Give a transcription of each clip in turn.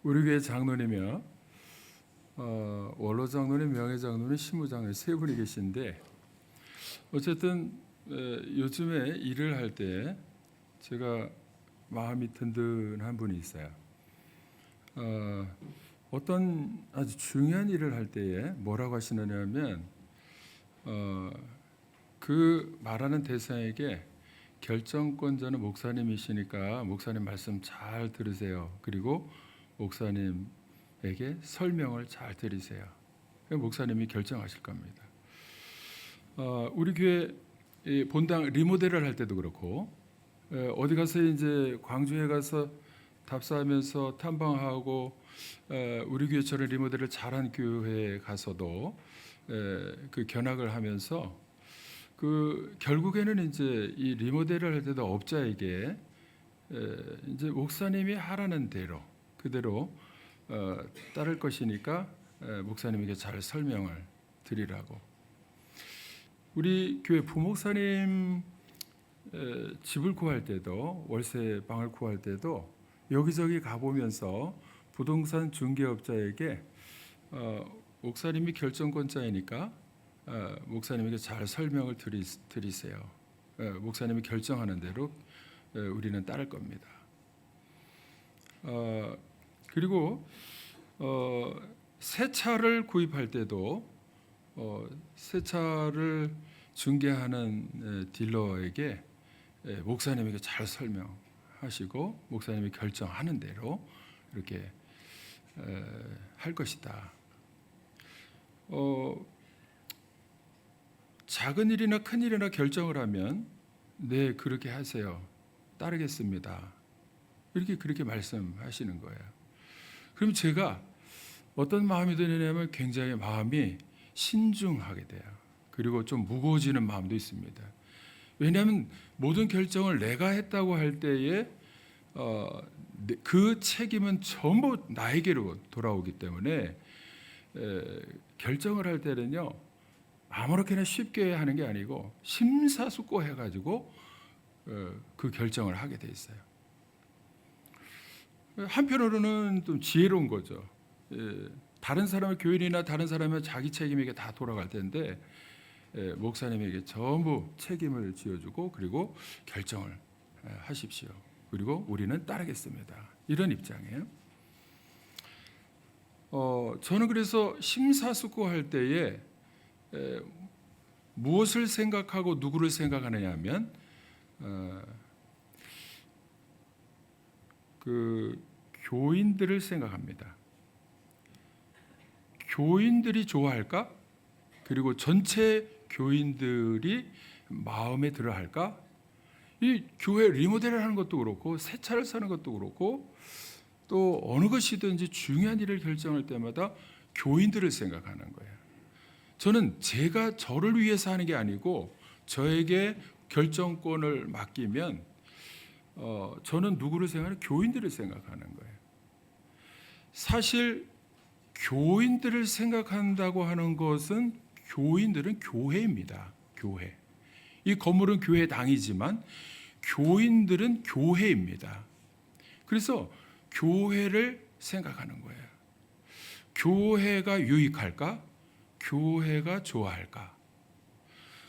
우리 교회 장로님이요. 원로 장로님, 명예 장로님, 신무 장로님 세 분이 계신데 어쨌든 요즘에 일을 할 때 제가 마음이 든든한 분이 있어요. 어떤 아주 중요한 일을 할 때에 뭐라고 하시느냐면 그 말하는 대상에게 결정권자는 목사님이시니까 목사님 말씀 잘 들으세요. 그리고 목사님에게 설명을 잘 드리세요. 목사님이 결정하실 겁니다. 우리 교회 본당 리모델을 할 때도 그렇고 어디 가서 이제 광주에 가서 답사하면서 탐방하고 우리 교회처럼 리모델을 잘한 교회에 가서도 그 견학을 하면서 그 결국에는 이제 이 리모델을 할 때도 업자에게 이제 목사님이 하라는 대로 그대로 따를 것이니까 목사님에게 잘 설명을 드리라고. 우리 교회 부목사님 집을 구할 때도 월세 방을 구할 때도 여기저기 가보면서 부동산 중개업자에게 목사님이 결정권자이니까 목사님에게 잘 설명을 드리세요. 목사님이 결정하는 대로 우리는 따를 겁니다. 그리고 새 차를 구입할 때도 새 차를 중개하는 딜러에게 목사님에게 잘 설명하시고 목사님이 결정하는 대로 이렇게 할 것이다. 작은 일이나 큰 일이나 결정을 하면 네 그렇게 하세요. 따르겠습니다. 그렇게 말씀하시는 거예요. 그럼 제가 어떤 마음이 드냐면 굉장히 마음이 신중하게 돼요. 그리고 좀 무거워지는 마음도 있습니다. 왜냐하면 모든 결정을 내가 했다고 할 때에 그 책임은 전부 나에게로 돌아오기 때문에 결정을 할 때는요 아무렇게나 쉽게 하는 게 아니고 심사숙고해가지고 그 결정을 하게 돼 있어요. 한편으로는 좀 지혜로운 거죠. 다른 사람의 교인이나 다른 사람의 자기 책임에게 다 돌아갈 텐데 목사님에게 전부 책임을 지어주고 그리고 결정을 하십시오. 그리고 우리는 따르겠습니다. 이런 입장이에요. 저는 그래서 심사숙고할 때에 무엇을 생각하고 누구를 생각하느냐 하면 그 교인들을 생각합니다. 교인들이 좋아할까? 그리고 전체 교인들이 마음에 들어 할까? 이 교회 리모델을 하는 것도 그렇고 새 차를 사는 것도 그렇고 또 어느 것이든지 중요한 일을 결정할 때마다 교인들을 생각하는 거예요. 저는 제가 저를 위해서 하는 게 아니고 저에게 결정권을 맡기면 저는 누구를 생각하는? 교인들을 생각하는 거예요. 사실 교인들을 생각한다고 하는 것은 교인들은 교회입니다. 교회. 이 건물은 교회당이지만 교인들은 교회입니다. 그래서 교회를 생각하는 거예요. 교회가 유익할까? 교회가 좋아할까?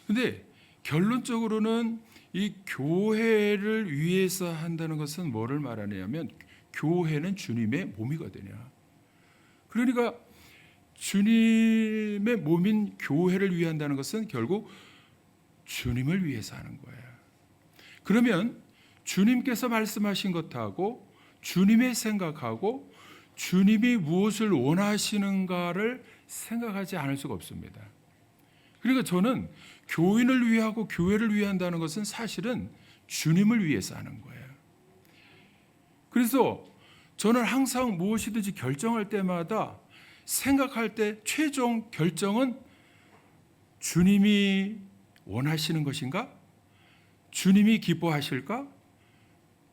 근데 결론적으로는 이 교회를 위해서 한다는 것은 뭐를 말하냐면 교회는 주님의 몸이거든요. 그러니까 주님의 몸인 교회를 위한다는 것은 결국 주님을 위해서 하는 거예요. 그러면 주님께서 말씀하신 것하고 주님의 생각하고 주님이 무엇을 원하시는가를 생각하지 않을 수가 없습니다. 그러니까 저는 교인을 위하고 교회를 위한다는 것은 사실은 주님을 위해서 하는 거예요. 그래서 저는 항상 무엇이든지 결정할 때마다 생각할 때 최종 결정은 주님이 원하시는 것인가? 주님이 기뻐하실까?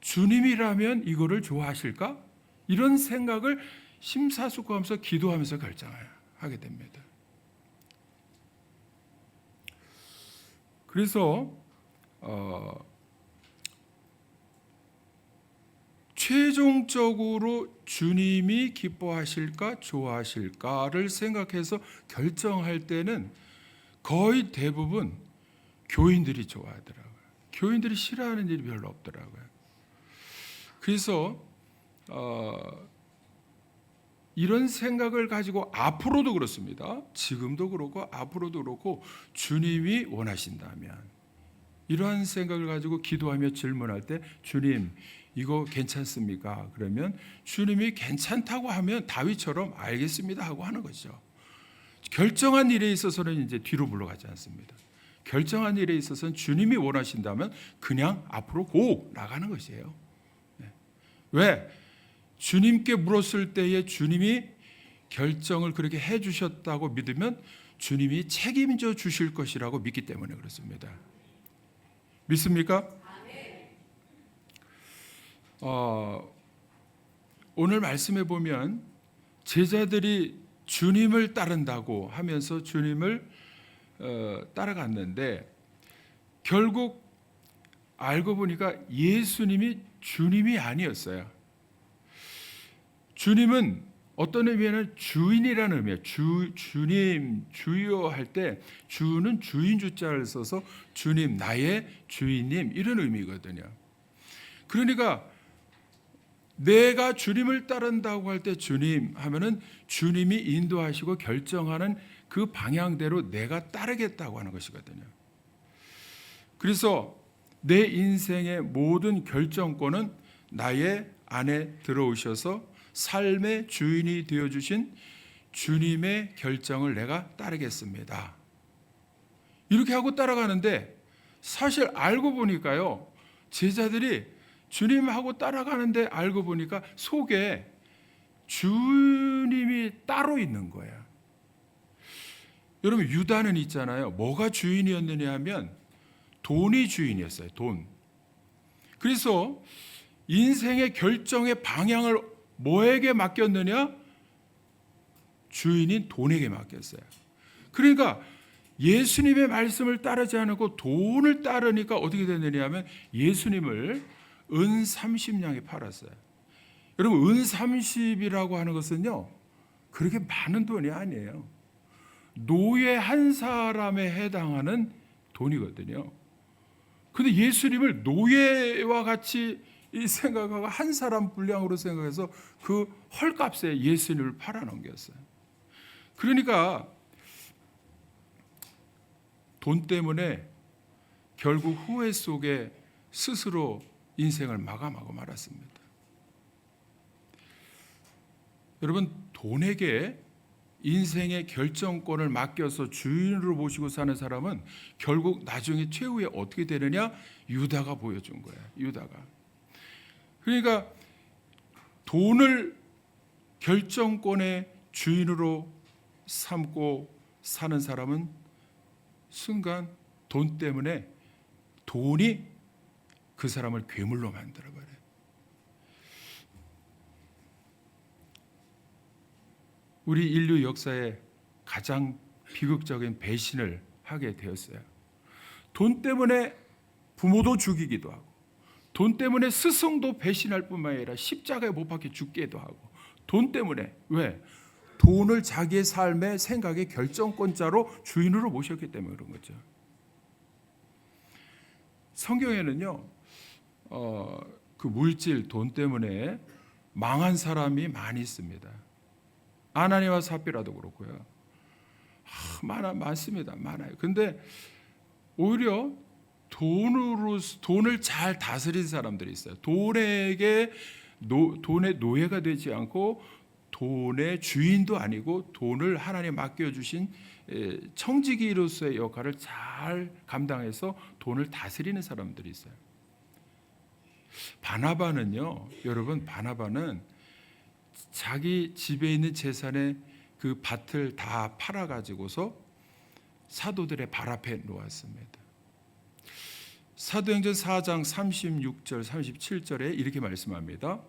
주님이라면 이거를 좋아하실까? 이런 생각을 심사숙고하면서 기도하면서 결정하게 됩니다. 그래서 최종적으로 주님이 기뻐하실까 좋아하실까를 생각해서 결정할 때는 거의 대부분 교인들이 좋아하더라고요. 교인들이 싫어하는 일이 별로 없더라고요. 그래서 이런 생각을 가지고 앞으로도 그렇습니다. 지금도 그렇고 앞으로도 그렇고 주님이 원하신다면 이러한 생각을 가지고 기도하며 질문할 때 주님 이거 괜찮습니까? 그러면 주님이 괜찮다고 하면 다윗처럼 알겠습니다 하고 하는 거죠. 결정한 일에 있어서는 이제 뒤로 물러가지 않습니다. 결정한 일에 있어서는 주님이 원하신다면 그냥 앞으로 고 나가는 것이에요. 왜? 주님께 물었을 때에 주님이 결정을 그렇게 해주셨다고 믿으면 주님이 책임져 주실 것이라고 믿기 때문에 그렇습니다. 믿습니까? 오늘 말씀해 보면 제자들이 주님을 따른다고 하면서 주님을 따라갔는데 결국 알고 보니까 예수님이 주님이 아니었어요. 주님은 어떤 의미에는 주인이라는 의미예요. 주님, 주여 할 때 주는 주인 주자를 써서 주님, 나의 주인님 이런 의미거든요. 그러니까 내가 주님을 따른다고 할 때 주님 하면은 주님이 인도하시고 결정하는 그 방향대로 내가 따르겠다고 하는 것이거든요. 그래서 내 인생의 모든 결정권은 나의 안에 들어오셔서 삶의 주인이 되어주신 주님의 결정을 내가 따르겠습니다. 이렇게 하고 따라가는데 사실 알고 보니까요. 제자들이 주님하고 따라가는데 알고 보니까 속에 주님이 따로 있는 거예요. 여러분 유다는 있잖아요. 뭐가 주인이었느냐 하면 돈이 주인이었어요. 돈. 그래서 인생의 결정의 방향을 뭐에게 맡겼느냐? 주인인 돈에게 맡겼어요. 그러니까 예수님의 말씀을 따르지 않고 돈을 따르니까 어떻게 됐느냐 하면 예수님을 은 30냥에 팔았어요. 여러분 은 30이라고 하는 것은요 그렇게 많은 돈이 아니에요. 노예 한 사람에 해당하는 돈이거든요. 그런데 예수님을 노예와 같이 이 생각하고 한 사람 분량으로 생각해서 그 헐값에 예수님을 팔아넘겼어요. 그러니까 돈 때문에 결국 후회 속에 스스로 인생을 마감하고 말았습니다. 여러분 돈에게 인생의 결정권을 맡겨서 주인으로 모시고 사는 사람은 결국 나중에 최후에 어떻게 되느냐? 유다가 보여준 거예요. 유다가. 그러니까 돈을 결정권의 주인으로 삼고 사는 사람은 순간 돈 때문에 돈이 그 사람을 괴물로 만들어버려요. 우리 인류 역사에 가장 비극적인 배신을 하게 되었어요. 돈 때문에 부모도 죽이기도 하고 돈 때문에 스승도 배신할 뿐만 아니라 십자가에 못 박혀 죽기도 하고 돈 때문에 왜? 돈을 자기의 삶의 생각의 결정권자로 주인으로 모셨기 때문에 그런 거죠. 성경에는요 그 물질 돈 때문에 망한 사람이 많이 있습니다. 아나니와 삽비라도 그렇고요. 많습니다. 많아요. 근데 오히려 돈을 잘 다스린 사람들이 있어요. 돈의 노예가 되지 않고 돈의 주인도 아니고 돈을 하나님 맡겨주신 청지기로서의 역할을 잘 감당해서 돈을 다스리는 사람들이 있어요. 바나바는요, 여러분, 바나바는 자기 집에 있는 재산의 그 밭을 다 팔아가지고서 사도들의 발 앞에 놓았습니다. 사도행전 4장 36절 37절에 이렇게 말씀합니다.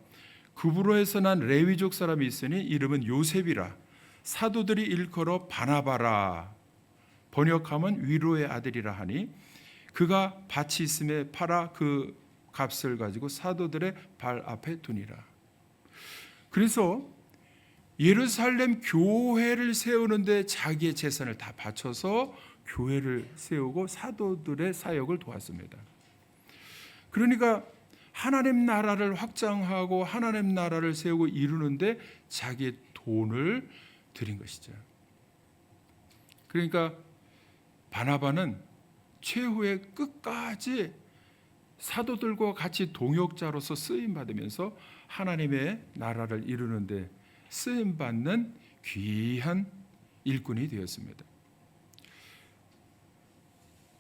구브로에서 난 레위족 사람이 있으니 이름은 요셉이라 사도들이 일컬어 바나바라 번역하면 위로의 아들이라 하니 그가 밭이 있음에 팔아 그 값을 가지고 사도들의 발 앞에 두니라. 그래서 예루살렘 교회를 세우는데 자기의 재산을 다 바쳐서 교회를 세우고 사도들의 사역을 도왔습니다. 그러니까 하나님 나라를 확장하고 하나님 나라를 세우고 이루는데 자기의 돈을 들인 것이죠. 그러니까 바나바는 최후의 끝까지 사도들과 같이 동역자로서 쓰임 받으면서 하나님의 나라를 이루는데 쓰임 받는 귀한 일꾼이 되었습니다.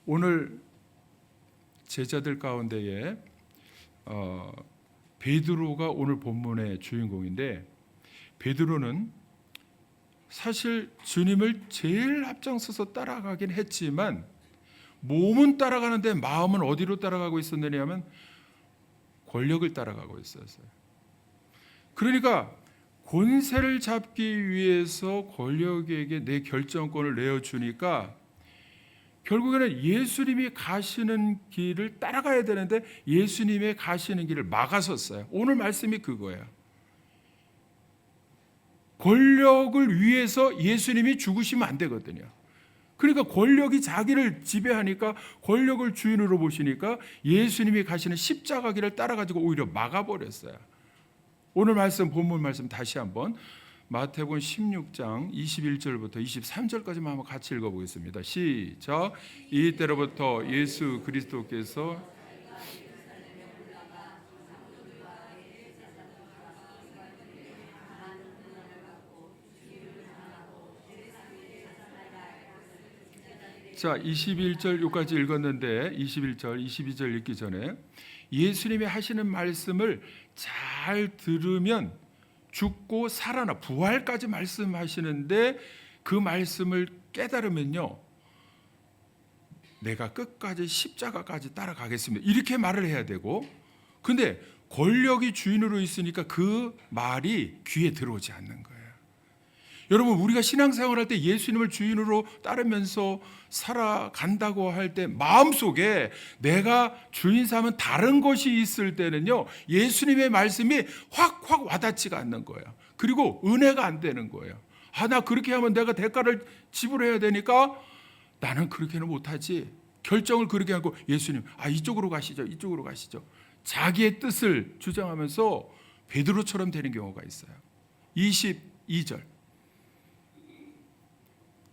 오늘 제자들 가운데에 베드로가 오늘 본문의 주인공인데, 베드로는 사실 주님을 제일 앞장서서 따라가긴 했지만 몸은 따라가는데 마음은 어디로 따라가고 있었느냐면 권력을 따라가고 있었어요. 그러니까 권세를 잡기 위해서 권력에게 내 결정권을 내어주니까 결국에는 예수님이 가시는 길을 따라가야 되는데 예수님의 가시는 길을 막아섰어요. 오늘 말씀이 그거예요. 권력을 위해서 예수님이 죽으시면 안 되거든요. 그러니까 권력이 자기를 지배하니까, 권력을 주인으로 보시니까 예수님이 가시는 십자가 길을 따라가지고 오히려 막아버렸어요. 오늘 말씀, 본문 말씀 다시 한번 마태복음 16장 21절부터 23절까지만 한번 같이 읽어보겠습니다. 시작. 이때로부터 예수 그리스도께서 자, 21절 여기까지 읽었는데 21절, 22절 읽기 전에 예수님이 하시는 말씀을 잘 들으면 죽고 살아나 부활까지 말씀하시는데 그 말씀을 깨달으면요, 내가 끝까지 십자가까지 따라가겠습니다, 이렇게 말을 해야 되고, 근데 권력이 주인으로 있으니까 그 말이 귀에 들어오지 않는 거예요. 여러분, 우리가 신앙생활할 때 예수님을 주인으로 따르면서 살아간다고 할 때 마음속에 내가 주인 삼은 다른 것이 있을 때는요, 예수님의 말씀이 확 와닿지가 않는 거예요. 그리고 은혜가 안 되는 거예요. 나 그렇게 하면 내가 대가를 지불해야 되니까 나는 그렇게는 못하지. 결정을 그렇게 하고 예수님, 이쪽으로 가시죠, 이쪽으로 가시죠. 자기의 뜻을 주장하면서 베드로처럼 되는 경우가 있어요. 22절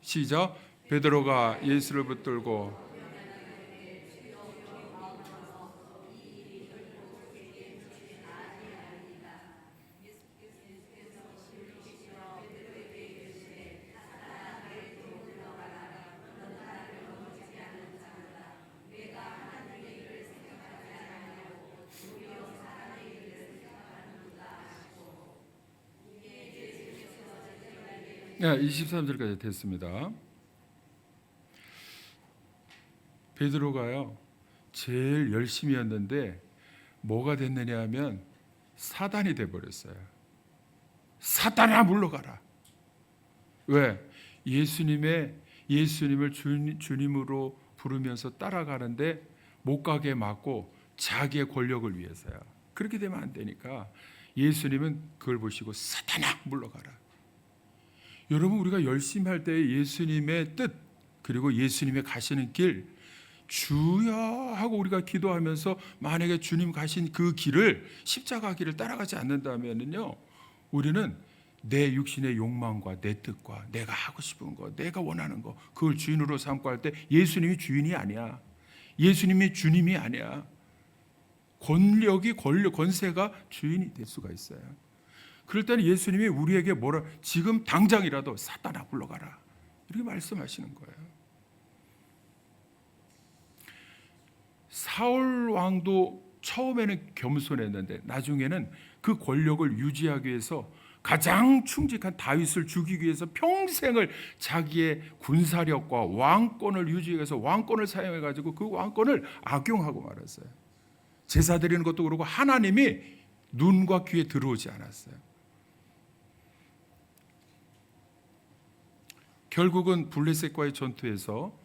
시작. 베드로가 예수를 붙들고 네, 23절까지 됐습니다. 베드로가요 제일 열심히 했는데 뭐가 됐느냐 하면 사단이 돼버렸어요. 사단아 물러가라. 왜? 예수님을 주님으로 부르면서 따라가는데 못 가게 막고 자기의 권력을 위해서요. 그렇게 되면 안 되니까 예수님은 그걸 보시고 사단아 물러가라. 여러분, 우리가 열심히 할 때 예수님의 뜻, 그리고 예수님의 가시는 길, 주여 하고 우리가 기도하면서 만약에 주님 가신 그 길을, 십자가 길을 따라가지 않는다면요, 우리는 내 육신의 욕망과 내 뜻과 내가 하고 싶은 거, 내가 원하는 거, 그걸 주인으로 삼고 할 때 예수님이 주인이 아니야. 예수님이 주님이 아니야. 권세가 주인이 될 수가 있어요. 그럴 때는 예수님이 우리에게 지금 당장이라도 사단아 물러가라, 이렇게 말씀하시는 거예요. 사울 왕도 처음에는 겸손했는데 나중에는 그 권력을 유지하기 위해서 가장 충직한 다윗을 죽이기 위해서 평생을 자기의 군사력과 왕권을 유지하기 위해서 왕권을 사용해가지고 그 왕권을 악용하고 말았어요. 제사 드리는 것도 그렇고 하나님이 눈과 귀에 들어오지 않았어요. 결국은 블레셋과의 전투에서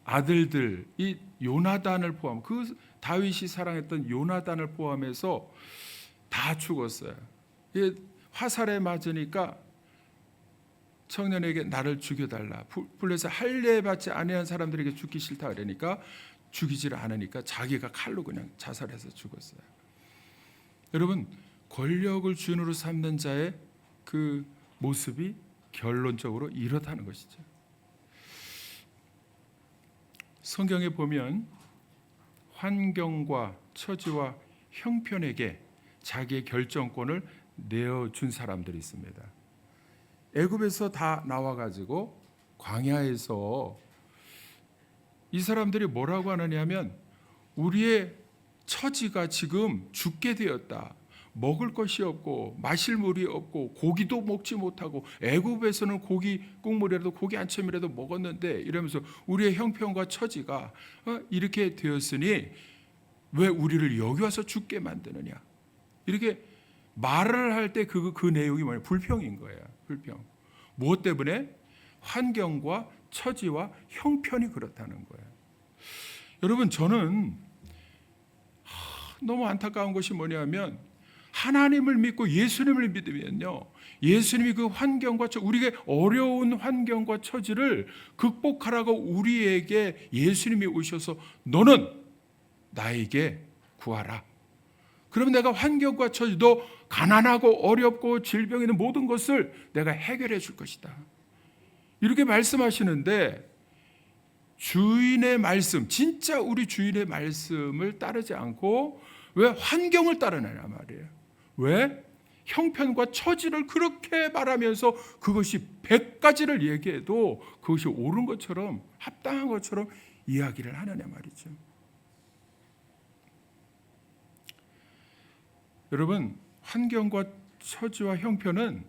아들들, 이 요나단을 포함, 그 다윗이 사랑했던 요나단을 포함해서 다 죽었어요. 화살에 맞으니까 청년에게 나를 죽여달라. 불에서 할례 받지 아니한 사람들에게 죽기 싫다 그러니까 죽이질 않으니까 자기가 칼로 그냥 자살해서 죽었어요. 여러분, 권력을 주인으로 삼는 자의 그 모습이 결론적으로 이렇다는 것이죠. 성경에 보면 환경과 처지와 형편에게 자기의 결정권을 내어준 사람들이 있습니다. 애굽에서 다 나와가지고 광야에서 이 사람들이 뭐라고 하느냐면 우리의 처지가 지금 죽게 되었다. 먹을 것이 없고 마실 물이 없고 고기도 먹지 못하고 애굽에서는 고기 국물이라도 고기 안첨이라도 먹었는데 이러면서 우리의 형편과 처지가 이렇게 되었으니 왜 우리를 여기 와서 죽게 만드느냐. 이렇게 말을 할 때 그 내용이 뭐냐? 불평인 거예요. 불평. 무엇 때문에? 환경과 처지와 형편이 그렇다는 거예요. 여러분, 저는 너무 안타까운 것이 뭐냐면 하나님을 믿고 예수님을 믿으면요, 예수님이 그 환경과 우리에게 어려운 환경과 처지를 극복하라고 우리에게 예수님이 오셔서 너는 나에게 구하라. 그러면 내가 환경과 처지, 너 가난하고 어렵고 질병 있는 모든 것을 내가 해결해 줄 것이다. 이렇게 말씀하시는데 주인의 말씀, 진짜 우리 주인의 말씀을 따르지 않고 왜 환경을 따르느냐 말이에요. 왜? 형편과 처지를 그렇게 말하면서 그것이 100가지를 얘기해도 그것이 옳은 것처럼 합당한 것처럼 이야기를 하느냐 말이죠. 여러분, 환경과 처지와 형편은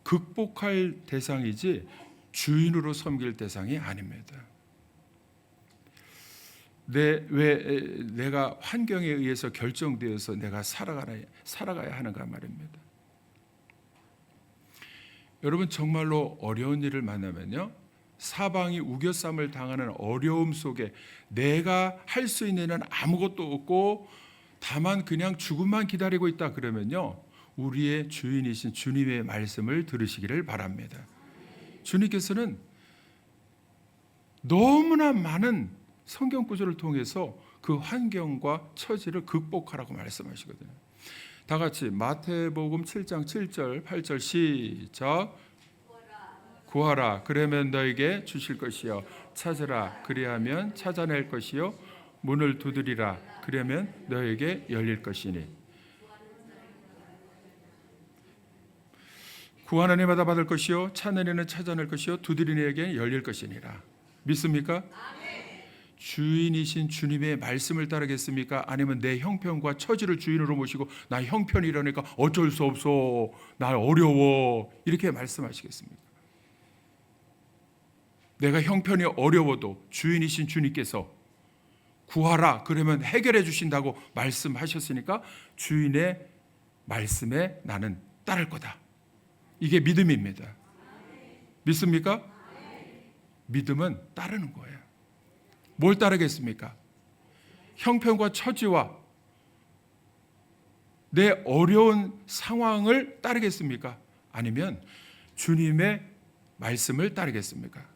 극복할 대상이지 주인으로 섬길 대상이 아닙니다. 내가 환경에 의해서 결정되어서 내가 살아가야 하는가 말입니다. 여러분, 정말로 어려운 일을 만나면요, 사방이 우겨쌈을 당하는 어려움 속에 내가 할 수 있는 일은 아무것도 없고 다만 그냥 죽음만 기다리고 있다 그러면요, 우리의 주인이신 주님의 말씀을 들으시기를 바랍니다. 주님께서는 너무나 많은 성경 구절을 통해서 그 환경과 처지를 극복하라고 말씀하시거든요. 다 같이 마태복음 7장 7절 8절 시작. 구하라 그러면 너에게 주실 것이요, 찾으라 그리하면 찾아낼 것이요, 문을 두드리라 그러면 너에게 열릴 것이니. 구하는 이마다 받을 것이요, 찾는 이는 찾아낼 것이요, 두드리는 이에게 열릴 것이니라. 믿습니까? 주인이신 주님의 말씀을 따르겠습니까? 아니면 내 형편과 처지를 주인으로 모시고 나 형편이 이러니까 어쩔 수 없어, 나 어려워, 이렇게 말씀하시겠습니까? 내가 형편이 어려워도 주인이신 주님께서 구하라 그러면 해결해 주신다고 말씀하셨으니까 주인의 말씀에 나는 따를 거다. 이게 믿음입니다. 믿습니까? 믿음은 따르는 거예요. 뭘 따르겠습니까? 형편과 처지와 내 어려운 상황을 따르겠습니까? 아니면 주님의 말씀을 따르겠습니까?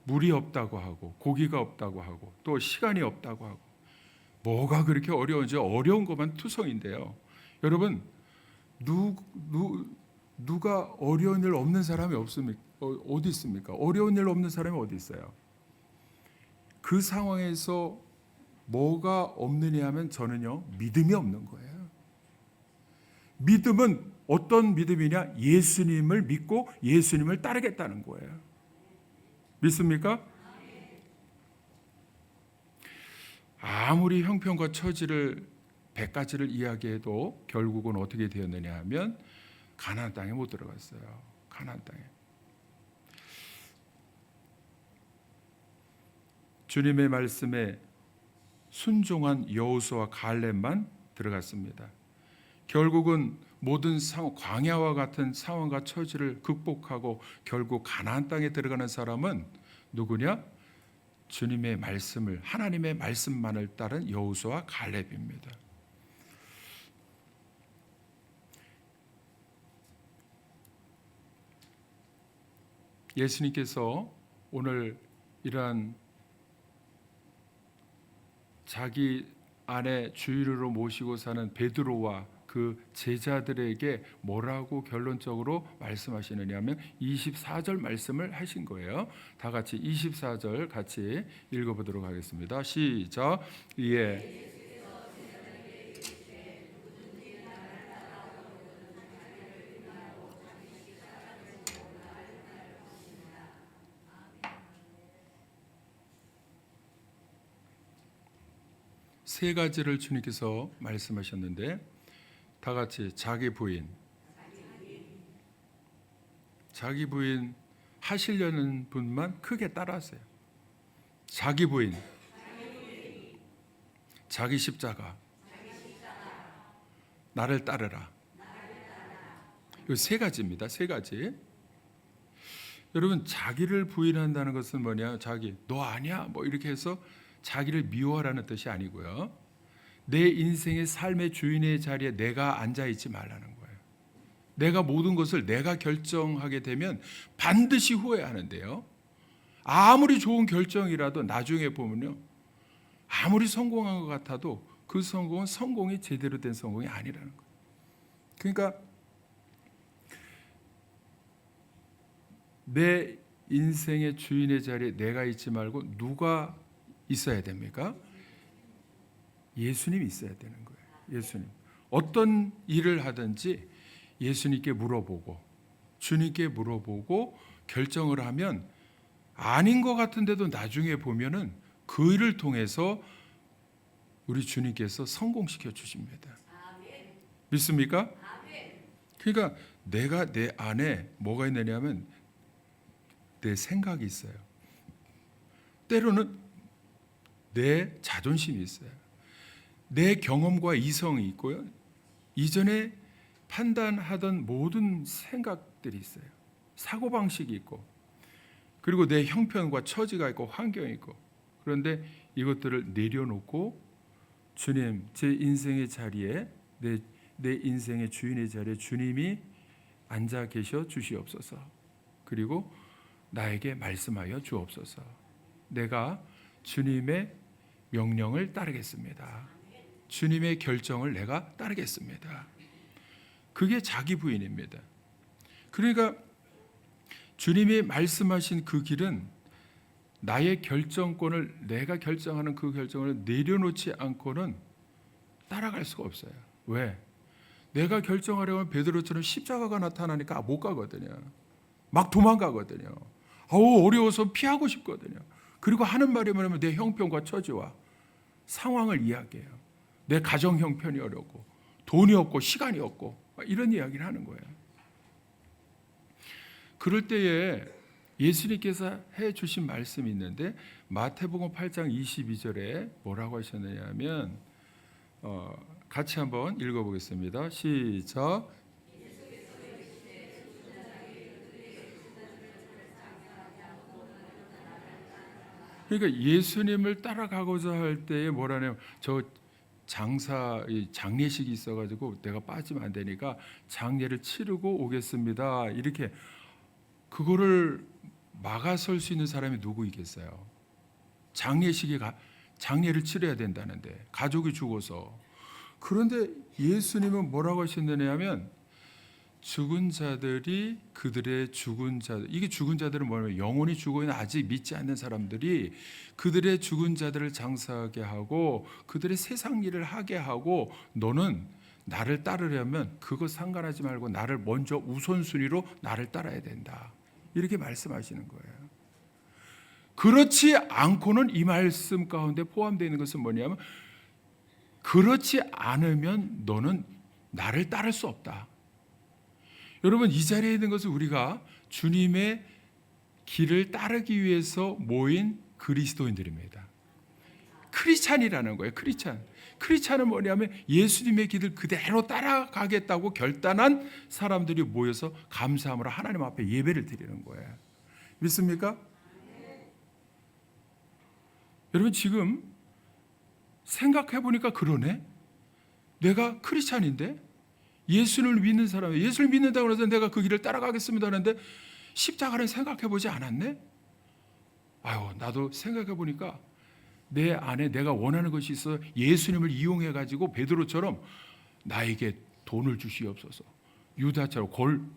물이 없다고 하고 고기가 없다고 하고 또 시간이 없다고 하고 뭐가 그렇게 어려운지 어려운 것만 투성인데요. 여러분, 누가 어려운 일 없는 사람이 없습니까? 어디 있습니까? 어려운 일 없는 사람이 어디 있어요? 그 상황에서 뭐가 없느냐 하면 저는요, 믿음이 없는 거예요. 믿음은 어떤 믿음이냐? 예수님을 믿고 예수님을 따르겠다는 거예요. 믿습니까? 아무리 형편과 처지를 100가지를 이야기해도 결국은 어떻게 되었느냐 하면 가나안 땅에 못 들어갔어요. 가나안 땅에. 주님의 말씀에 순종한 여호수아와 갈렙만 들어갔습니다. 결국은 모든 광야와 같은 상황과 처지를 극복하고 결국 가나안 땅에 들어가는 사람은 누구냐? 주님의 말씀을, 하나님의 말씀만을 따른 여호수아와 갈렙입니다. 예수님께서 오늘 이러한 자기 안에 주의로 모시고 사는 베드로와 그 제자들에게 뭐라고 결론적으로 말씀하시느냐 하면 24절 말씀을 하신 거예요. 다 같이 24절 같이 읽어보도록 하겠습니다. 시작. 예. 세 가지를 주님께서 말씀하셨는데 다 같이 자기 부인 하시려는 분만 크게 따라하세요. 자기 부인, 자기 십자가, 나를 따르라. 이 세 가지입니다. 세 가지. 여러분, 자기를 부인한다는 것은 뭐냐? 자기, 너 아니야? 뭐 이렇게 해서 자기를 미워하라는 뜻이 아니고요. 내 인생의 삶의 주인의 자리에 내가 앉아 있지 말라는 거예요. 내가 모든 것을 내가 결정하게 되면 반드시 후회하는데요. 아무리 좋은 결정이라도 나중에 보면요, 아무리 성공한 것 같아도 그 성공은 성공이 제대로 된 성공이 아니라는 거예요. 그러니까 내 인생의 주인의 자리에 내가 있지 말고 누가 있어야 됩니까? 예수님이 있어야 되는 거예요. 예수님. 어떤 일을 하든지 예수님께 물어보고 주님께 물어보고 결정을 하면 아닌 것 같은데도 나중에 보면은 그 일을 통해서 우리 주님께서 성공시켜 주십니다. 믿습니까? 그러니까 내가 내 안에 뭐가 있느냐면 내 생각이 있어요. 때로는 내 자존심이 있어요. 내 경험과 이성이 있고요. 이전에 판단하던 모든 생각들이 있어요. 사고방식이 있고, 그리고 내 형편과 처지가 있고 환경이 있고, 그런데 이것들을 내려놓고 주님, 제 인생의 자리에 내 인생의 주인의 자리에 주님이 앉아 계셔 주시옵소서. 그리고 나에게 말씀하여 주옵소서. 내가 주님의 명령을 따르겠습니다. 주님의 결정을 내가 따르겠습니다. 그게 자기 부인입니다. 그러니까 주님이 말씀하신 그 길은 나의 결정권을, 내가 결정하는 그 결정을 내려놓지 않고는 따라갈 수가 없어요. 왜? 내가 결정하려면 베드로처럼 십자가가 나타나니까 못 가거든요. 막 도망가거든요. 어려워서 피하고 싶거든요. 그리고 하는 말이 뭐냐면 내 형편과 처지와 상황을 이야기해요. 내 가정 형편이 어렵고 돈이 없고 시간이 없고 이런 이야기를 하는 거예요. 그럴 때에 예수님께서 해주신 말씀이 있는데 마태복음 8장 22절에 뭐라고 하셨느냐면 같이 한번 읽어보겠습니다. 시작. 그러니까 예수님을 따라가고자 할 때에 뭐라냐면 저 장례식이 있어가지고 내가 빠지면 안 되니까 장례를 치르고 오겠습니다. 이렇게 그거를 막아설 수 있는 사람이 누구 있겠어요? 장례를 치러야 된다는데 가족이 죽어서. 그런데 예수님은 뭐라고 하셨느냐면 죽은 자들이 그들의 죽은 자들, 이게 죽은 자들은 뭐냐면 영혼이 죽어 있는 아직 믿지 않는 사람들이 그들의 죽은 자들을 장사하게 하고 그들의 세상 일을 하게 하고 너는 나를 따르려면 그거 상관하지 말고 나를 먼저 우선순위로 나를 따라야 된다. 이렇게 말씀하시는 거예요. 그렇지 않고는 이 말씀 가운데 포함되어 있는 것은 뭐냐면 그렇지 않으면 너는 나를 따를 수 없다. 여러분, 이 자리에 있는 것은 우리가 주님의 길을 따르기 위해서 모인 그리스도인들입니다. 크리스찬이라는 거예요. 크리스찬. 크리스찬은 뭐냐면 예수님의 길을 그대로 따라가겠다고 결단한 사람들이 모여서 감사함으로 하나님 앞에 예배를 드리는 거예요. 믿습니까? 여러분 지금 생각해 보니까 그러네. 내가 크리스찬인데 예수를 믿는 사람이에요. 예수를 믿는다고 해서 내가 그 길을 따라가겠습니다 하는데 십자가를 생각해 보지 않았네. 아유, 나도 생각해 보니까 내 안에 내가 원하는 것이 있어 예수님을 이용해 가지고 베드로처럼 나에게 돈을 주시옵소서, 유다처럼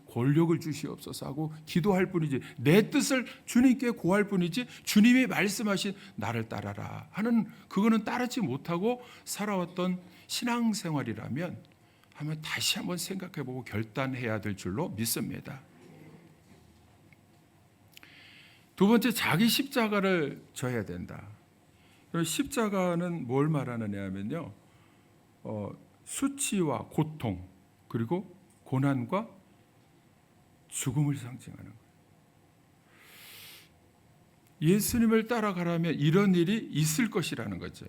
권력을 주시옵소서 하고 기도할 뿐이지, 내 뜻을 주님께 구할 뿐이지 주님이 말씀하신 나를 따라라 하는 그거는 따르지 못하고 살아왔던 신앙생활이라면 한번 다시 한번 생각해보고 결단해야 될 줄로 믿습니다. 두 번째, 자기 십자가를 져야 된다. 십자가는 뭘 말하느냐 하면요, 수치와 고통 그리고 고난과 죽음을 상징하는 거예요. 예수님을 따라가려면 이런 일이 있을 것이라는 거죠.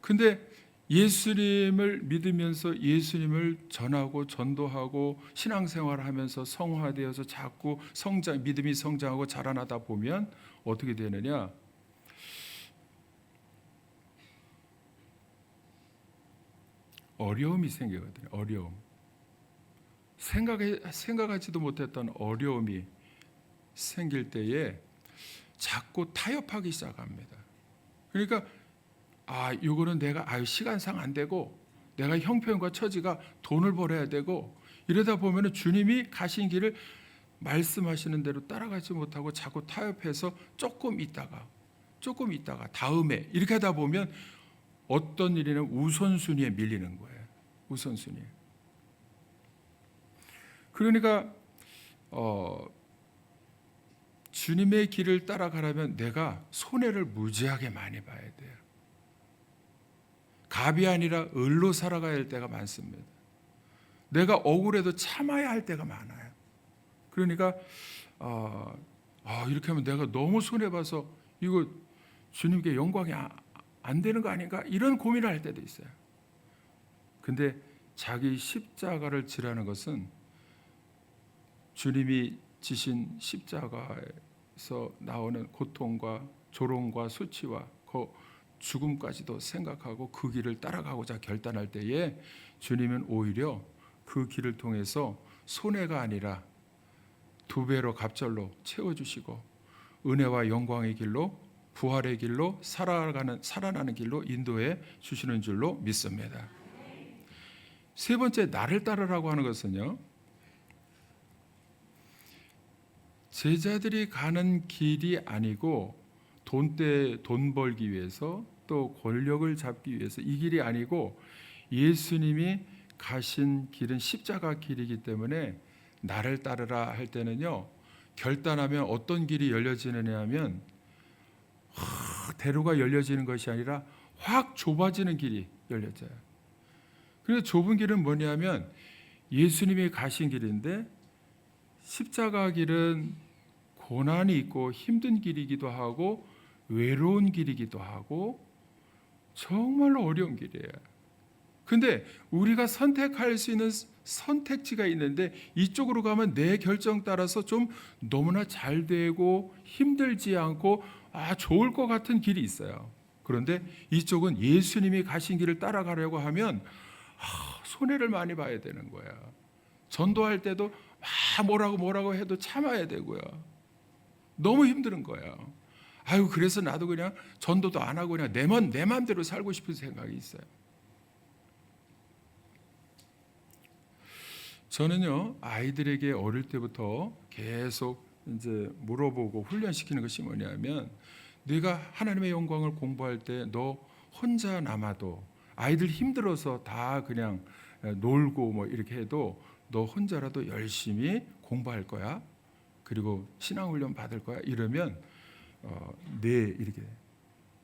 근데 예수님을 믿으면서 예수님을 전하고 전도하고 신앙생활을 하면서 성화되어서 자꾸 믿음이 성장하고 자라나다 보면 어떻게 되느냐? 어려움이 생기거든요. 어려움. 생각하지도 못했던 어려움이 생길 때에 자꾸 타협하기 시작합니다. 그러니까 이거는 내가 시간상 안 되고 내가 형편과 처지가 돈을 벌어야 되고 이러다 보면 주님이 가신 길을 말씀하시는 대로 따라가지 못하고 자꾸 타협해서 조금 있다가 다음에 이렇게 하다 보면 어떤 일이는 우선순위에 밀리는 거예요. 우선순위. 그러니까 주님의 길을 따라가려면 내가 손해를 무지하게 많이 봐야 돼요. 갑이 아니라 을로 살아가야 할 때가 많습니다. 내가 억울해도 참아야 할 때가 많아요. 그러니까 이렇게 하면 내가 너무 손해봐서 이거 주님께 영광이 안 되는 거 아닌가? 이런 고민을 할 때도 있어요. 근데 자기 십자가를 지라는 것은 주님이 지신 십자가에서 나오는 고통과 조롱과 수치와 죽음까지도 생각하고 그 길을 따라가고자 결단할 때에 주님은 오히려 그 길을 통해서 손해가 아니라 2배로 갑절로 채워주시고 은혜와 영광의 길로, 부활의 길로, 살아나는 길로 인도해 주시는 줄로 믿습니다. 세 번째, 나를 따르라고 하는 것은요, 제자들이 가는 길이 아니고 돈 벌기 위해서 또 권력을 잡기 위해서 이 길이 아니고 예수님이 가신 길은 십자가 길이기 때문에 나를 따르라 할 때는요, 결단하면 어떤 길이 열려지느냐 하면 대로가 열려지는 것이 아니라 확 좁아지는 길이 열려져요. 그래서 좁은 길은 뭐냐면 예수님이 가신 길인데 십자가 길은 고난이 있고 힘든 길이기도 하고 외로운 길이기도 하고 정말로 어려운 길이에요. 근데 우리가 선택할 수 있는 선택지가 있는데 이쪽으로 가면 내 결정 따라서 좀 너무나 잘 되고 힘들지 않고 좋을 것 같은 길이 있어요. 그런데 이쪽은 예수님이 가신 길을 따라가려고 하면 손해를 많이 봐야 되는 거야. 전도할 때도 뭐라고 해도 참아야 되고요. 너무 힘든 거야. 그래서 나도 그냥 전도도 안 하고 그냥 내 마음대로 살고 싶은 생각이 있어요. 저는요, 아이들에게 어릴 때부터 계속 이제 물어보고 훈련시키는 것이 뭐냐면, 네가 하나님의 영광을 공부할 때 너 혼자 남아도, 아이들 힘들어서 다 그냥 놀고 뭐 이렇게 해도 너 혼자라도 열심히 공부할 거야. 그리고 신앙훈련 받을 거야. 이러면 이렇게.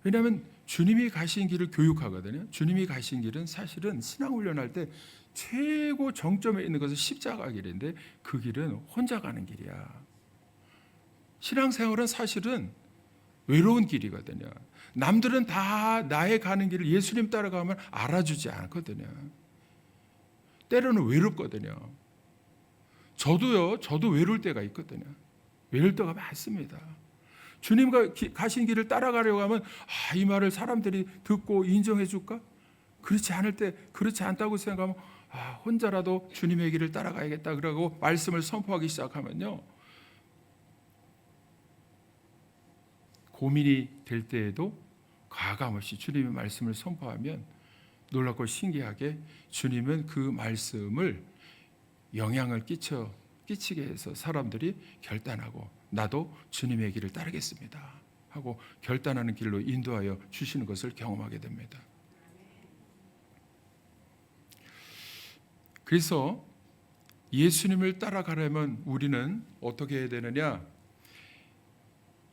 왜냐하면 주님이 가신 길을 교육하거든요. 주님이 가신 길은 사실은 신앙훈련할 때 최고 정점에 있는 것은 십자가 길인데 그 길은 혼자 가는 길이야. 신앙생활은 사실은 외로운 길이거든요. 남들은 다 나의 가는 길을 예수님 따라가면 알아주지 않거든요. 때로는 외롭거든요. 저도 외로울 때가 있거든요. 외로울 때가 많습니다. 주님과 가신 길을 따라가려고 하면 이 말을 사람들이 듣고 인정해 줄까? 그렇지 않을 때, 그렇지 않다고 생각하면 혼자라도 주님의 길을 따라가야겠다 그러고 말씀을 선포하기 시작하면요, 고민이 될 때에도 과감없이 주님의 말씀을 선포하면 놀랍고 신기하게 주님은 그 말씀을 영향을 끼치게 해서 사람들이 결단하고 나도 주님의 길을 따르겠습니다 하고 결단하는 길로 인도하여 주시는 것을 경험하게 됩니다. 그래서 예수님을 따라가려면 우리는 어떻게 해야 되느냐?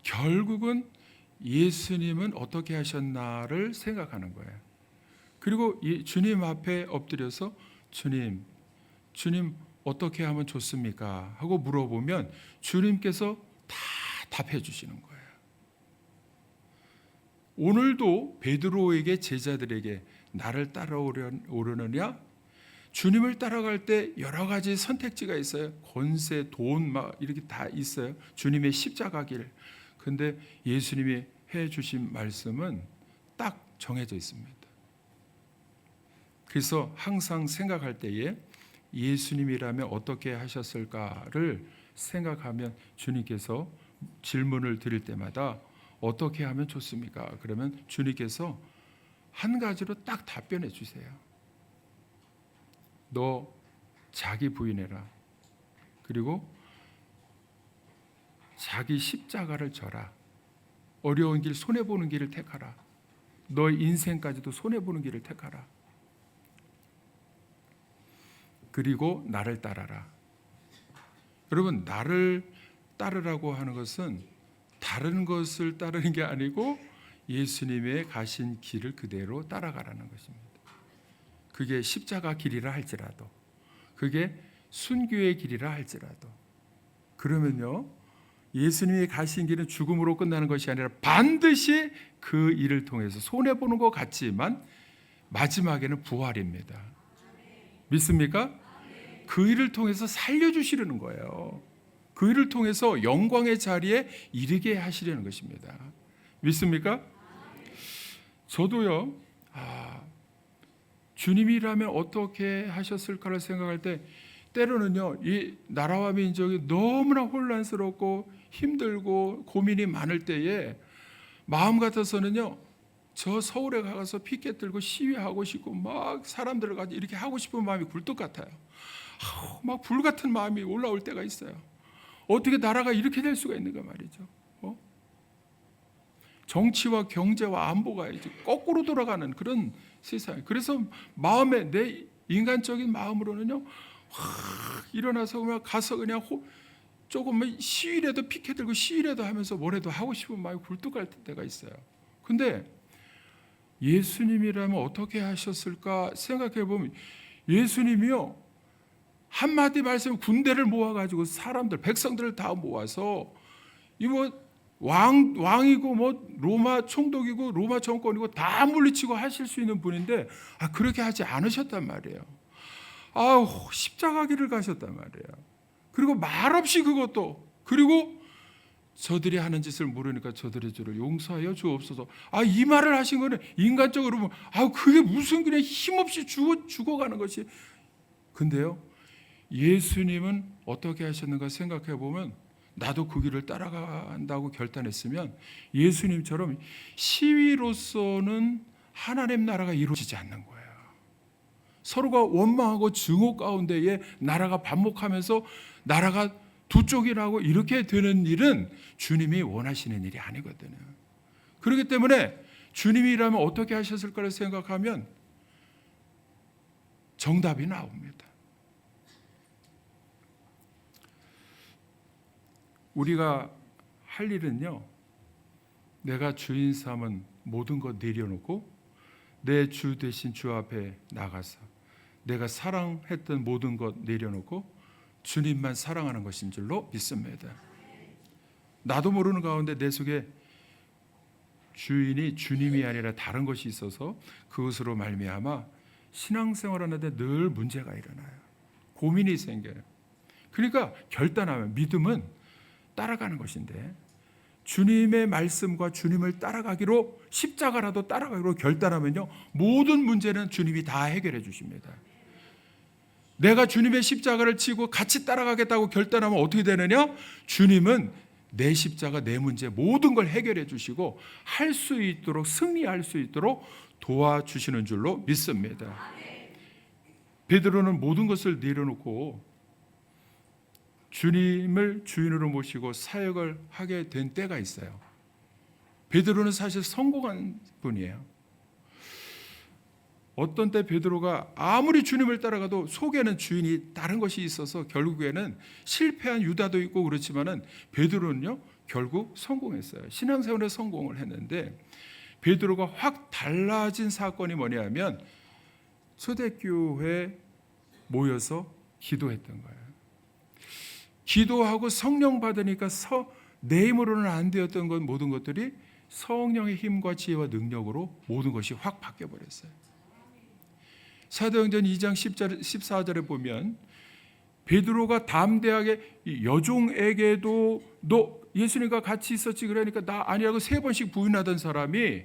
결국은 예수님은 어떻게 하셨나를 생각하는 거예요. 그리고 주님 앞에 엎드려서 주님 어떻게 하면 좋습니까? 하고 물어보면 주님께서 다 답해 주시는 거예요. 오늘도 베드로에게 제자들에게 나를 따라오려느냐? 주님을 따라갈 때 여러 가지 선택지가 있어요. 권세, 돈 막 이렇게 다 있어요. 주님의 십자가 길. 근데 예수님이 해 주신 말씀은 딱 정해져 있습니다. 그래서 항상 생각할 때에 예수님이라면 어떻게 하셨을까를 생각하면 주님께서 질문을 드릴 때마다 어떻게 하면 좋습니까? 그러면 주님께서 한 가지로 딱 답변해 주세요. 너 자기 부인해라. 그리고 자기 십자가를 져라. 어려운 길, 손해보는 길을 택하라. 너의 인생까지도 손해보는 길을 택하라. 그리고 나를 따라라. 여러분, 나를 따르라고 하는 것은 다른 것을 따르는 게 아니고 예수님의 가신 길을 그대로 따라가라는 것입니다. 그게 십자가 길이라 할지라도, 그게 순교의 길이라 할지라도, 그러면요, 예수님이 가신 길은 죽음으로 끝나는 것이 아니라 반드시 그 일을 통해서 손해보는 것 같지만 마지막에는 부활입니다. 믿습니까? 그 일을 통해서 살려주시려는 거예요. 그 일을 통해서 영광의 자리에 이르게 하시려는 것입니다. 믿습니까? 저도요, 주님이라면 어떻게 하셨을까를 생각할 때 때로는요, 이 나라와 민족이 너무나 혼란스럽고 힘들고 고민이 많을 때에 마음 같아서는요, 저 서울에 가서 피켓 들고 시위하고 싶고 막 사람들을 가지고 이렇게 하고 싶은 마음이 굴뚝 같아요. 막 불같은 마음이 올라올 때가 있어요. 어떻게 나라가 이렇게 될 수가 있는가 말이죠. 정치와 경제와 안보가 이제 거꾸로 돌아가는 그런 세상. 그래서 마음에 내 인간적인 마음으로는요, 일어나서 그냥 가서 그냥 조금 시위라도 피켓 들고 시위라도 하면서 뭐라도 하고 싶은 마음이 굴뚝 갈 때가 있어요. 근데 예수님이라면 어떻게 하셨을까 생각해 보면 예수님이요, 한마디 말씀 군대를 모아가지고 사람들 백성들을 다 모아서 이 뭐 왕이고 뭐 로마 총독이고 로마 정권이고 다 물리치고 하실 수 있는 분인데 그렇게 하지 않으셨단 말이에요. 십자가 길을 가셨단 말이에요. 그리고 말없이 그것도, 그리고 저들이 하는 짓을 모르니까 저들의 죄를 용서하여 주옵소서. 이 말을 하신 거는 인간적으로 보면 그게 무슨 그냥 힘없이 죽어가는 것이. 근데요, 예수님은 어떻게 하셨는가 생각해 보면 나도 그 길을 따라간다고 결단했으면 예수님처럼 시위로서는 하나님 나라가 이루어지지 않는 거예요. 서로가 원망하고 증오 가운데에 나라가 반목하면서 나라가 두 쪽이 나고 이렇게 되는 일은 주님이 원하시는 일이 아니거든요. 그렇기 때문에 주님이라면 어떻게 하셨을까를 생각하면 정답이 나옵니다. 우리가 할 일은요, 내가 주인 삼은 모든 것 내려놓고 내 주 대신 주 앞에 나가서 내가 사랑했던 모든 것 내려놓고 주님만 사랑하는 것인 줄로 믿습니다. 나도 모르는 가운데 내 속에 주인이 주님이 아니라 다른 것이 있어서 그것으로 말미암아 신앙생활하는데 늘 문제가 일어나요. 고민이 생겨요. 그러니까 결단하면, 믿음은 따라가는 것인데 주님의 말씀과 주님을 따라가기로, 십자가라도 따라가기로 결단하면요, 모든 문제는 주님이 다 해결해 주십니다. 내가 주님의 십자가를 지고 같이 따라가겠다고 결단하면 어떻게 되느냐? 주님은 내 십자가, 내 문제 모든 걸 해결해 주시고 할 수 있도록, 승리할 수 있도록 도와주시는 줄로 믿습니다. 베드로는 모든 것을 내려놓고 주님을 주인으로 모시고 사역을 하게 된 때가 있어요. 베드로는 사실 성공한 분이에요. 어떤 때 베드로가 아무리 주님을 따라가도 속에는 주인이 다른 것이 있어서 결국에는 실패한 유다도 있고 그렇지만은 베드로는요 결국 성공했어요. 신앙생활에 성공을 했는데, 베드로가 확 달라진 사건이 뭐냐면 초대교회에 모여서 기도했던 거예요. 기도하고 성령 받으니까 내 힘으로는 안 되었던 것, 모든 것들이 성령의 힘과 지혜와 능력으로 모든 것이 확 바뀌어 버렸어요. 사도행전 2장 14절에 보면 베드로가 담대하게 여종에게도 너 예수님과 같이 있었지 그러니까 나 아니라고 3번씩 부인하던 사람이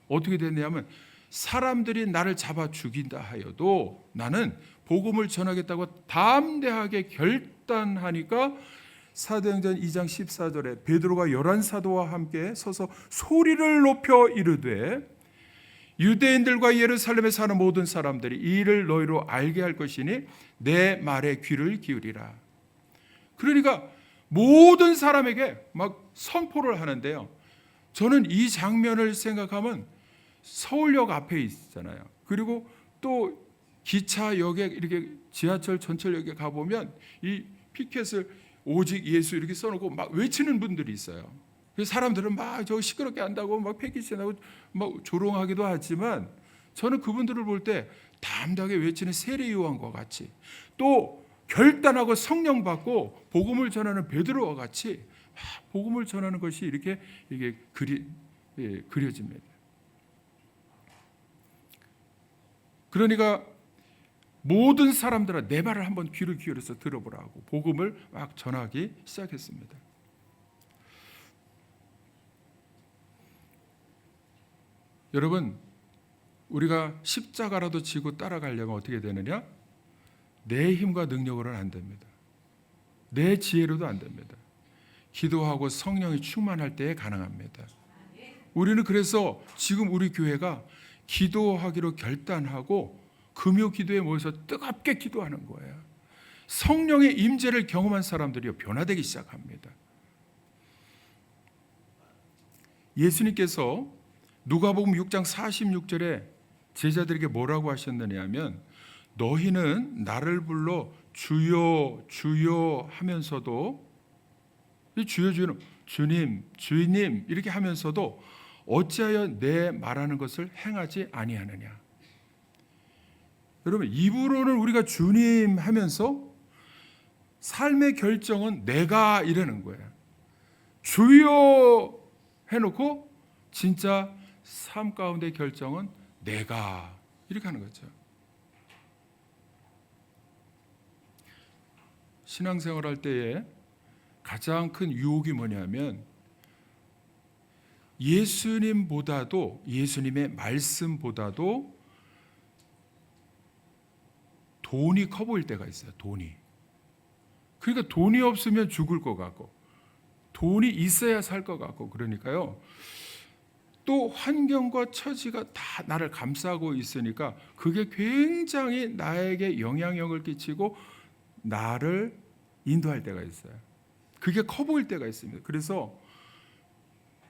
어떻게 됐냐면, 사람들이 나를 잡아 죽인다 하여도 나는 복음을 전하겠다고 담대하게 결단하니까 사도행전 2장 14절에 베드로가 11사도와 함께 서서 소리를 높여 이르되 유대인들과 예루살렘에 사는 모든 사람들이 이 일을 너희로 알게 할 것이니 내 말에 귀를 기울이라. 그러니까 모든 사람에게 막 선포를 하는데요. 저는 이 장면을 생각하면 서울역 앞에 있잖아요. 그리고 또 기차역에 이렇게 지하철 전철역에 가보면 이 피켓을 오직 예수 이렇게 써놓고 막 외치는 분들이 있어요. 사람들은 막 저 시끄럽게 한다고 막 패기치나고 막 조롱하기도 하지만, 저는 그분들을 볼 때 담대하게 외치는 세례요한과 같이, 또 결단하고 성령 받고 복음을 전하는 베드로와 같이 복음을 전하는 것이 이렇게 이게 그려집니다. 그러니까 모든 사람들아 내 말을 한번 귀를 기울여서 들어보라고 복음을 막 전하기 시작했습니다. 여러분, 우리가 십자가라도 지고 따라가려면 어떻게 되느냐? 내 힘과 능력으로는 안 됩니다. 내 지혜로도 안 됩니다. 기도하고 성령이 충만할 때에 가능합니다. 우리는 그래서 지금 우리 교회가 기도하기로 결단하고 금요 기도에 모여서 뜨겁게 기도하는 거예요. 성령의 임재를 경험한 사람들이 변화되기 시작합니다. 예수님께서 누가복음 6장 46절에 제자들에게 뭐라고 하셨느냐 하면, 너희는 나를 불러 주여 주여 하면서도, 이 주여 주여 주님 주인님 이렇게 하면서도 어찌하여 내 말하는 것을 행하지 아니하느냐. 여러분, 입으로는 우리가 주님 하면서 삶의 결정은 내가 이러는 거예요. 주여 해놓고 진짜 삶 가운데 결정은 내가 이렇게 하는 거죠. 신앙생활 할 때에 가장 큰 유혹이 뭐냐면, 예수님보다도, 예수님의 말씀보다도 돈이 커 보일 때가 있어요. 돈이. 그러니까 돈이 없으면 죽을 것 같고, 돈이 있어야 살 것 같고, 그러니까요. 또 환경과 처지가 다 나를 감싸고 있으니까 그게 굉장히 나에게 영향력을 끼치고 나를 인도할 때가 있어요. 그게 커 보일 때가 있습니다. 그래서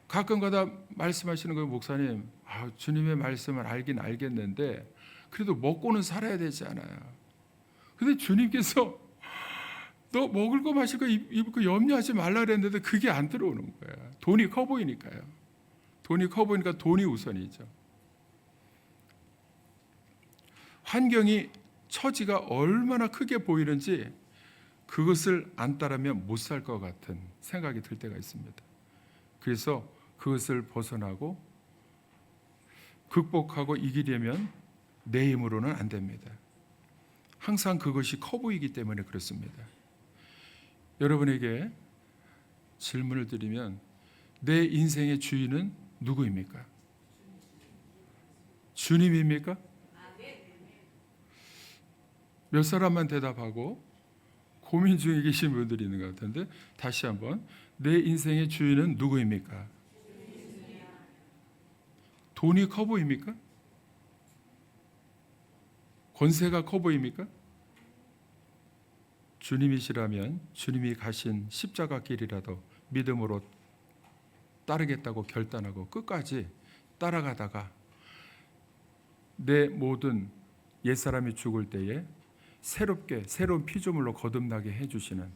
가끔가다 말씀하시는 거예요. 목사님, 주님의 말씀을 알긴 알겠는데 그래도 먹고는 살아야 되지 않아요. 근데 주님께서 너 먹을 거 마실 거 입을 거 염려하지 말라 그랬는데 그게 안 들어오는 거예요. 돈이 커 보이니까요. 돈이 커 보이니까 돈이 우선이죠. 환경이, 처지가 얼마나 크게 보이는지 그것을 안 따르면 못 살 것 같은 생각이 들 때가 있습니다. 그래서 그것을 벗어나고 극복하고 이기려면 내 힘으로는 안 됩니다. 항상 그것이 커 보이기 때문에 그렇습니다. 여러분에게 질문을 드리면 내 인생의 주인은 누구입니까? 주님입니까? 몇 사람만 대답하고 고민 중에 계신 분들이 있는 것 같은데 다시 한번 내 인생의 주인은 누구입니까? 돈이 커 보입니까? 권세가 커 보입니까? 주님이시라면 주님이 가신 십자가 길이라도 믿음으로 따르겠다고 결단하고 끝까지 따라가다가 내 모든 옛사람이 죽을 때에 새롭게 새로운 피조물로 거듭나게 해주시는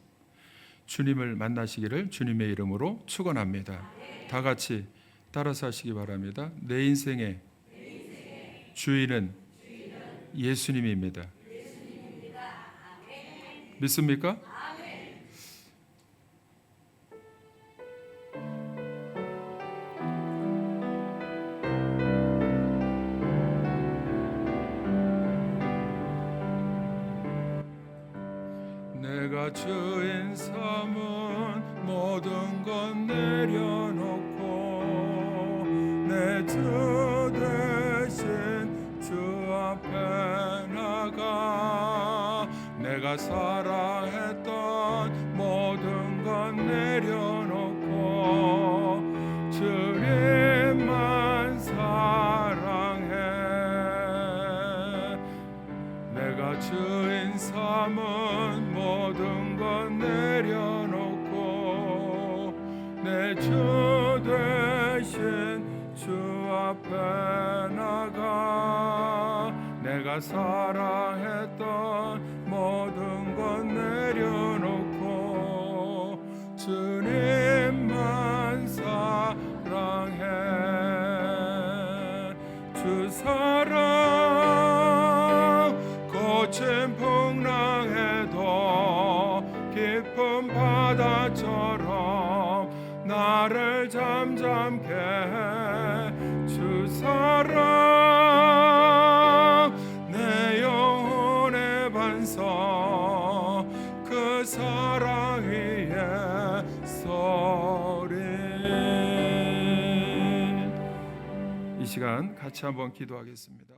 주님을 만나시기를 주님의 이름으로 축원합니다. 다 같이 따라서 하시기 바랍니다. 내 인생의 주인은 예수님입니다. 믿습니까? 내가 주인 삼은 모든 것 내려놓고 내 주 대신 주 앞에 나가 내가 사랑했던 모든 것 내려놓고 주님만 사랑해 내가 주인 삼은 모든 것 내려놓고 내 주 대신 주 앞에 나가 내가 사랑했던 모든 것 내려놓고 주님만 사랑해 주 사랑 거친 풍랑에도 깊은 바다처럼 나를 잠잠케 해 주 사랑 내 영혼의 반석 그 사랑 위에 서리 이 시간 같이 한번 기도하겠습니다.